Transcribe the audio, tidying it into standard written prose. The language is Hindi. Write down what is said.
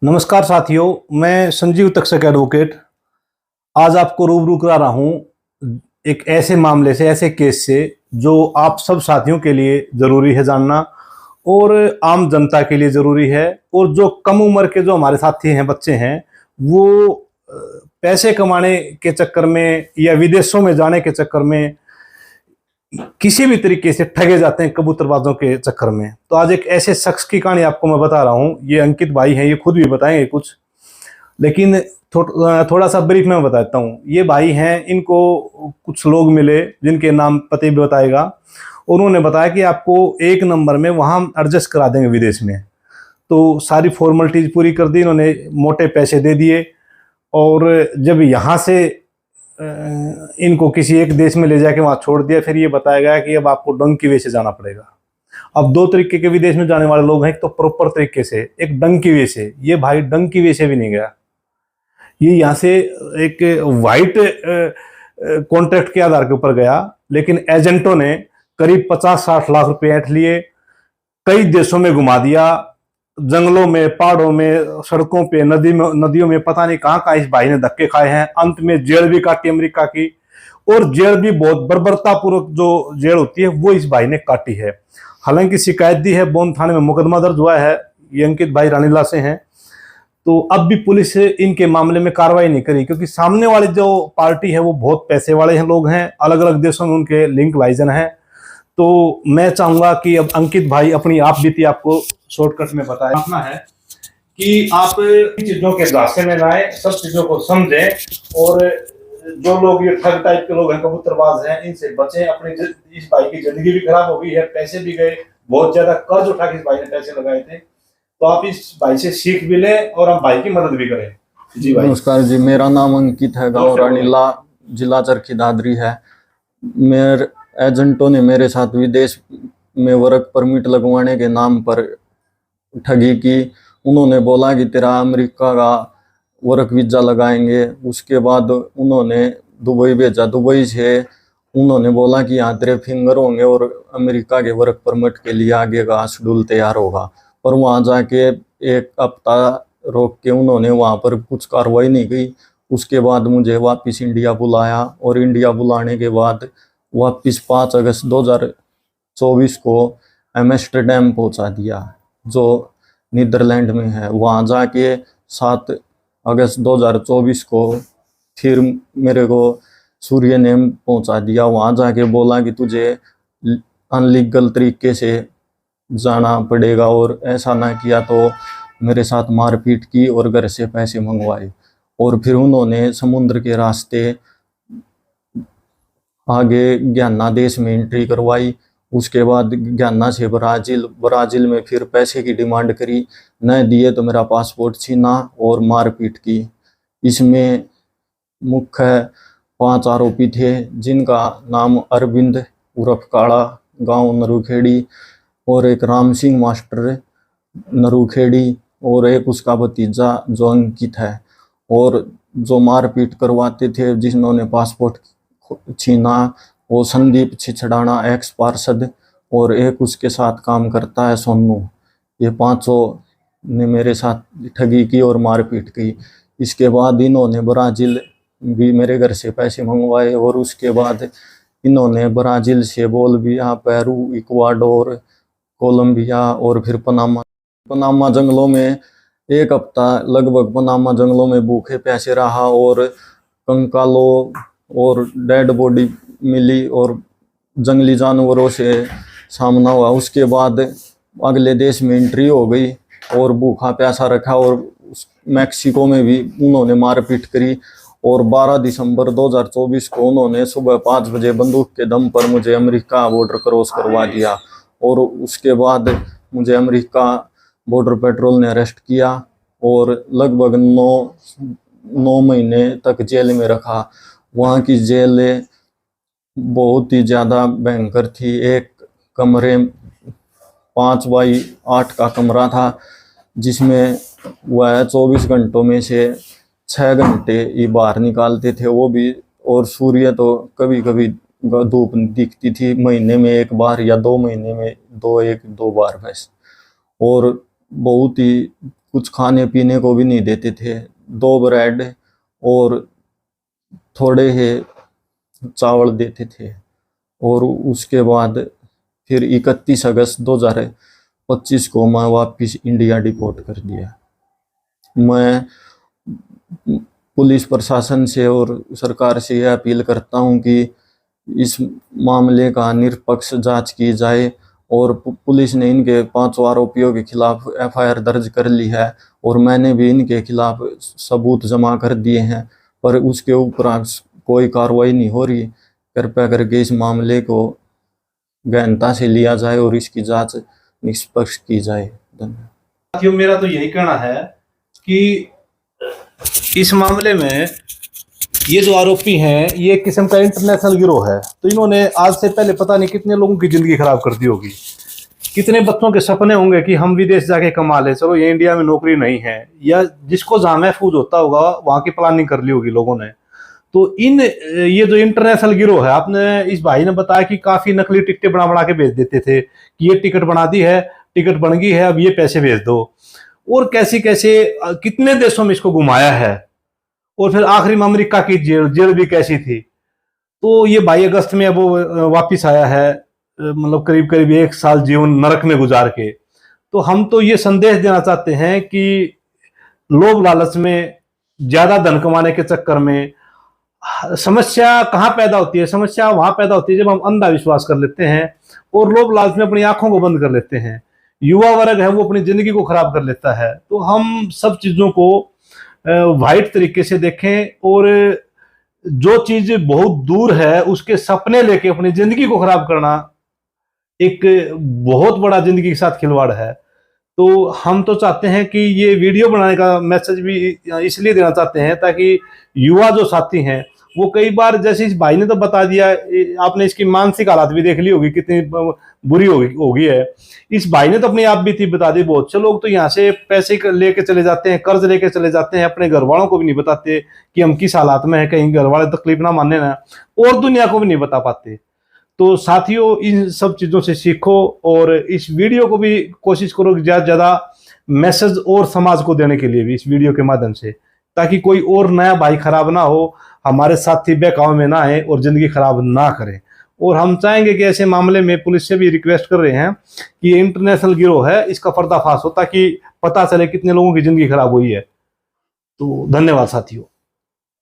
नमस्कार साथियों, मैं संजीव तक्षक एडवोकेट आज आपको रूबरू करा रहा हूं एक ऐसे मामले से, ऐसे केस से जो आप सब साथियों के लिए ज़रूरी है जानना और आम जनता के लिए ज़रूरी है। और जो कम उम्र के जो हमारे साथी हैं, बच्चे हैं, वो पैसे कमाने के चक्कर में या विदेशों में जाने के चक्कर में किसी भी तरीके से ठगे जाते हैं कबूतरबाजों के चक्कर में। तो आज एक ऐसे शख्स की कहानी आपको मैं बता रहा हूँ। ये अंकित भाई हैं, ये खुद भी बताएंगे कुछ, लेकिन थोड़ा सा ब्रीफ में बताता हूँ। ये भाई हैं, इनको कुछ लोग मिले जिनके नाम पते भी बताएगा। उन्होंने बताया कि आपको एक नंबर में वहाँ एडजस्ट करा देंगे विदेश में। तो सारी फॉर्मेलिटीज पूरी कर दी इन्होंने, मोटे पैसे दे दिए। और जब यहाँ से इनको किसी एक देश में ले जाके वहाँ छोड़ दिया, फिर ये बताया गया कि अब आपको डंकी वे से जाना पड़ेगा। अब दो तरीके के विदेश में जाने वाले लोग हैं, एक तो प्रॉपर तरीके से, एक डंकी वे से। ये भाई डंकी वे से भी नहीं गया। ये यहाँ से एक वाइट कॉन्ट्रैक्ट के आधार के ऊपर गया, लेकिन एजेंटों ने करीब 50-60 लाख रुपए ऐंठ लिए, कई देशों में घुमा दिया, जंगलों में, पहाड़ों में, सड़कों पे, नदियों में, पता नहीं कहां कहां इस भाई ने धक्के खाए हैं। अंत में जेल भी काटी अमेरिका की, और जेल भी बहुत बर्बरतापूर्वक जो जेल होती है वो इस भाई ने काटी है। हालांकि शिकायत दी है, बोन थाने में मुकदमा दर्ज हुआ है। ये अंकित भाई रानीला से हैं। तो अब भी पुलिस इनके मामले में कार्रवाई नहीं करी, क्योंकि सामने वाली जो पार्टी है वो बहुत पैसे वाले हैं, लोग हैं, अलग अलग देशों में उनके लिंक लाइजन है। तो मैं चाहूंगा कि अब अंकित भाई अपनी आप बीती आपको शॉर्टकट में बताएं। अपना है कि आप चीजों के रास्ते में लाए, सब चीजों को समझें, और जो लोग ये ठग टाइप के लोग हैं, कबूतरबाज हैं, इनसे बचें। अपनी इस भाई की जिंदगी भी खराब हो गई है, पैसे भी गए, बहुत ज्यादा कर्ज उठा के इस भाई ने पैसे लगाए थे। तो आप इस भाई से सीख भी लें और आप भाई की मदद भी करें। जी भाई। नमस्कार जी, मेरा नाम अंकित है, गांव रानीला, जिला चरखी दादरी है। मेरे एजेंटों ने मेरे साथ विदेश में वर्क परमिट लगवाने के नाम पर ठगी की। उन्होंने बोला कि तेरा अमेरिका का वर्क वीजा लगाएंगे। उसके बाद उन्होंने दुबई भेजा। दुबई से उन्होंने बोला कि यहाँ तेरे फिंगर होंगे और अमेरिका के वर्क परमिट के लिए आगे का शेड्यूल तैयार होगा। पर वहाँ जाके एक हफ्ता रोक के उन्होंने वहाँ पर कुछ कार्रवाई नहीं की। उसके बाद मुझे वापस इंडिया बुलाया, और इंडिया बुलाने के बाद वापस 5 अगस्त 2024 को एम्स्टर्डम पहुँचा दिया, जो नीदरलैंड में है। वहाँ जाके 7 अगस्त 2024 को फिर मेरे को सूर्यनेम पहुँचा दिया। वहाँ जाके बोला कि तुझे अनलीगल तरीके से जाना पड़ेगा, और ऐसा ना किया तो मेरे साथ मारपीट की और घर से पैसे मंगवाए। और फिर उन्होंने समुद्र के रास्ते आगे गयाना देश में एंट्री करवाई। उसके बाद गयाना से ब्राज़ील में फिर पैसे की डिमांड करी, न दिए तो मेरा पासपोर्ट छीना और मारपीट की। इसमें मुख्य 5 आरोपी थे, जिनका नाम अरविंद उर्फ काड़ा, गांव नरूखेड़ी, और एक राम सिंह मास्टर नरूखेड़ी, और एक उसका भतीजा जो अंकित है। और जो मारपीट करवाते थे, जिन्होंने पासपोर्ट छीना, वो संदीप छिछड़ाना, एक्स पार्षद, और एक उसके साथ काम करता है सोनू। ये 5 ने मेरे साथ ठगी की और मारपीट की। इसके बाद इन्होंने ब्राज़ील भी मेरे घर से पैसे मंगवाए, और उसके बाद इन्होंने ब्राज़ील से बोलिविया, पेरू, इक्वाडोर, कोलंबिया, और फिर पनामा जंगलों में 1 हफ्ता लगभग पनामा जंगलों में भूखे प्यासे रहा, और कंकालों और डेड बॉडी मिली और जंगली जानवरों से सामना हुआ। उसके बाद अगले देश में एंट्री हो गई और भूखा प्यासा रखा, और मैक्सिको में भी उन्होंने मारपीट करी। और 12 दिसंबर 2024 को उन्होंने सुबह 5 बजे बंदूक के दम पर मुझे अमेरिका बॉर्डर क्रॉस करवा दिया, और उसके बाद मुझे अमेरिका बॉर्डर पेट्रोल ने अरेस्ट किया और लगभग 9 महीने तक जेल में रखा। वहाँ की जेल बहुत ही ज़्यादा भयंकर थी। एक कमरे 5 बाई 8 का कमरा था, जिसमें वह 24 घंटों में से 6 घंटे ही बाहर निकालते थे, वो भी। और सूर्य तो कभी कभी धूप दिखती थी, महीने में 1 बार या 2 महीने में 2 बार बस। और बहुत ही कुछ खाने पीने को भी नहीं देते थे। 2 ब्रेड और थोड़े ही चावल देते थे। और उसके बाद फिर 31 अगस्त 2025 को मैं वापस इंडिया डिपोर्ट कर दिया। मैं पुलिस प्रशासन से और सरकार से यह अपील करता हूं कि इस मामले का निष्पक्ष जांच की जाए। और पुलिस ने इनके 5 आरोपियों के खिलाफ FIR दर्ज कर ली है और मैंने भी इनके खिलाफ सबूत जमा कर दिए हैं, पर उसके ऊपर कोई कार्रवाई नहीं हो रही। कृपया करके इस मामले को गहनता से लिया जाए और इसकी जांच निष्पक्ष की जाए। धन्यवाद। साथियों, मेरा तो यही कहना है कि इस मामले में ये जो आरोपी हैं ये एक किस्म का इंटरनेशनल गिरोह है। तो इन्होंने आज से पहले पता नहीं कितने लोगों की जिंदगी खराब कर दी होगी, कितने बच्चों के सपने होंगे कि हम विदेश जाके कमा ले, चलो ये इंडिया में नौकरी नहीं है, या जिसको जहां महफूज होता होगा वहां की प्लानिंग कर ली होगी लोगों ने। तो ये जो इंटरनेशनल गिरोह है, आपने इस भाई ने बताया कि काफी नकली टिकटें बना के भेज देते थे कि ये टिकट बना दी है, टिकट बन गई है, अब ये पैसे भेज दो। और कैसे कैसे कितने देशों में इसको घुमाया है। और फिर आखिरी में अमेरिका की जेल भी कैसी थी। तो ये 22 अगस्त में अब वो वापिस आया है, मतलब करीब करीब 1 साल जीवन नरक में गुजार के। तो हम तो ये संदेश देना चाहते हैं कि लोभ लालच में, ज्यादा धन कमाने के चक्कर में समस्या कहाँ पैदा होती है? समस्या वहां पैदा होती है जब हम अंधा विश्वास कर लेते हैं और लोभ लालच में अपनी आंखों को बंद कर लेते हैं। युवा वर्ग है वो अपनी जिंदगी को खराब कर लेता है। तो हम सब चीजों को वाइट तरीके से देखें और जो चीज बहुत दूर है उसके सपने लेके अपनी जिंदगी को खराब करना एक बहुत बड़ा जिंदगी के साथ खिलवाड़ है। तो हम तो चाहते हैं कि ये वीडियो बनाने का मैसेज भी इसलिए देना चाहते हैं ताकि युवा जो साथी हैं वो कई बार, जैसे इस भाई ने तो बता दिया, आपने इसकी मानसिक हालत भी देख ली होगी कितनी बुरी होगी है। इस भाई ने तो अपनी आप भी थी बता दी। बहुत से लोग तो यहाँ से पैसे लेके चले जाते हैं, कर्ज लेके चले जाते हैं, अपने घर वालों को भी नहीं बताते कि हम किस हालात में हैं, कहीं घर वाले तकलीफ ना मानने ना, और दुनिया को भी नहीं बता पाते। तो साथियों, इन सब चीजों से सीखो और इस वीडियो को भी कोशिश करो कि ज्यादा ज्यादा मैसेज और समाज को देने के लिए भी इस वीडियो के माध्यम से, ताकि कोई और नया भाई खराब ना हो, हमारे साथी बहकावे में ना आए और जिंदगी खराब ना करें। और हम चाहेंगे कि ऐसे मामले में पुलिस से भी रिक्वेस्ट कर रहे हैं कि ये इंटरनेशनल गिरोह है, इसका पर्दाफाश हो ताकि पता चले कितने लोगों की जिंदगी खराब हुई है। तो धन्यवाद साथियों।